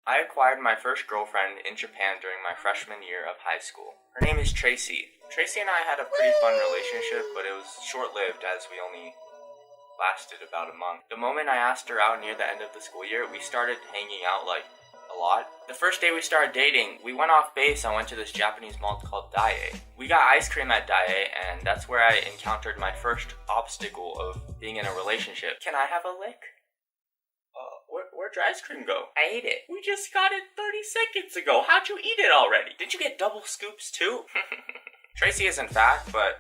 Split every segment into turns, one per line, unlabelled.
I acquired my first girlfriend in Japan during my freshman year of high school. Her name is Tracy. Tracy and I had a pretty fun relationship, but it was short-lived as we only lasted about a month. The moment I asked her out near the end of the school year, we started hanging out like a lot. The first day we started dating, we went off base and went to this Japanese mall called Daiei. We got ice cream at Daiei, and that's where I encountered my first obstacle of being in a relationship. Can I have a lick? Where'd your ice cream go? I ate it. We just got it 30 seconds ago. How'd you eat it already? Did you get double scoops too? Tracy isn't fat, but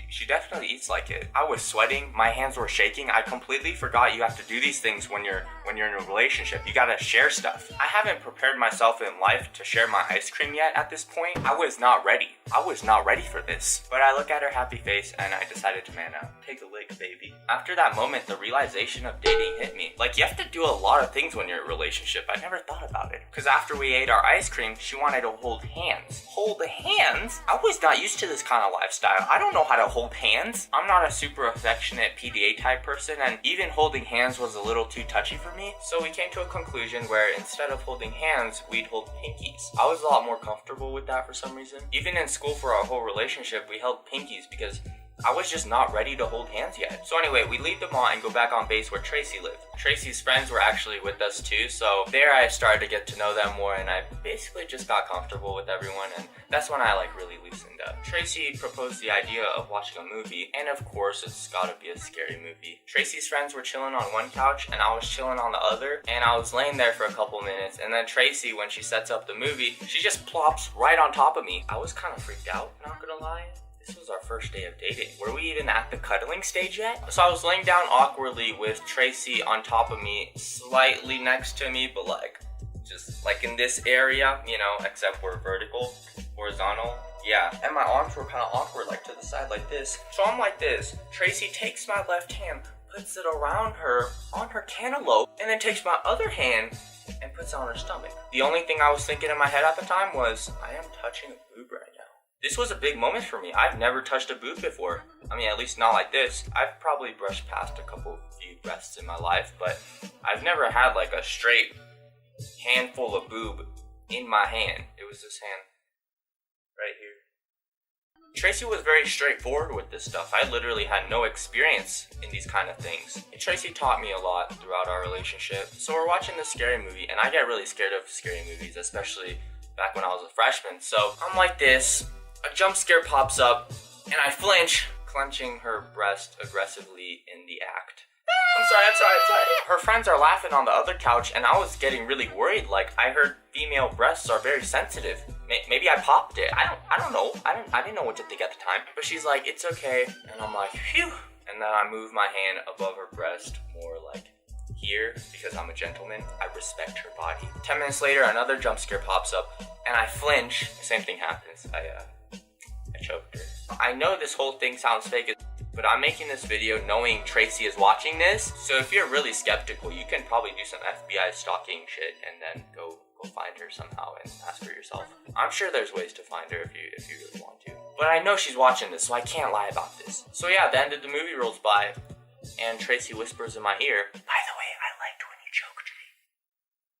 she definitely eats like it. I was sweating, my hands were shaking. I completely forgot you have to do these things when you're in a relationship. You gotta share stuff. I haven't prepared myself in life to share my ice cream yet at this point. I was not ready. I was not ready for this. But I look at her happy face and I decided to man up. Take a lick, baby. After that moment, the realization of dating hit me. Like, you have to do a lot of things when you're in a relationship. I never thought about it. Because after we ate our ice cream, she wanted to hold hands. Hold hands? I was not used to this kind of lifestyle. I don't know how to hold hands. I'm not a super affectionate PDA type person, and even holding hands was a little too touchy for me. So we came to a conclusion where instead of holding hands, we'd hold pinkies. I was a lot more comfortable with that for some reason. Even in school for our whole relationship, we held pinkies because I was just not ready to hold hands yet. So anyway, we leave the mall and go back on base where Tracy lived. Tracy's friends were actually with us too, so there I started to get to know them more, and I basically just got comfortable with everyone, and that's when I really loosened up. Tracy proposed the idea of watching a movie, and of course it's gotta be a scary movie. Tracy's friends were chilling on one couch and I was chilling on the other, and I was laying there for a couple minutes, and then Tracy, when she sets up the movie, she just plops right on top of me. I was kind of freaked out, not gonna lie. This was our first day of dating. Were we even at the cuddling stage yet? So I was laying down awkwardly with Tracy on top of me, slightly next to me, but just in this area, you know, except we're vertical, horizontal. Yeah, and my arms were kind of awkward, to the side like this. So I'm like this. Tracy takes my left hand, puts it around her, on her cantaloupe, and then takes my other hand and puts it on her stomach. The only thing I was thinking in my head at the time was, I am touching a boob right now. This was a big moment for me. I've never touched a boob before. I mean, at least not like this. I've probably brushed past a few breasts in my life, but I've never had a straight handful of boob in my hand. It was this hand right here. Tracy was very straightforward with this stuff. I literally had no experience in these kind of things. And Tracy taught me a lot throughout our relationship. So we're watching this scary movie, and I get really scared of scary movies, especially back when I was a freshman. So I'm like this. A jump scare pops up, and I flinch, clenching her breast aggressively in the act. I'm sorry. Her friends are laughing on the other couch, and I was getting really worried. I heard female breasts are very sensitive. Maybe I popped it. I don't know. I didn't know what to think at the time. But she's like, it's okay. And I'm like, phew. And then I move my hand above her breast, more here, because I'm a gentleman. I respect her body. 10 minutes later, another jump scare pops up, and I flinch. Same thing happens. I choked her. I know this whole thing sounds fake, but I'm making this video knowing Tracy is watching this. So if you're really skeptical, you can probably do some FBI stalking shit and then go find her somehow and ask for yourself. I'm sure there's ways to find her if you really want to. But I know she's watching this, so I can't lie about this. So yeah, the end of the movie rolls by, and Tracy whispers in my ear, I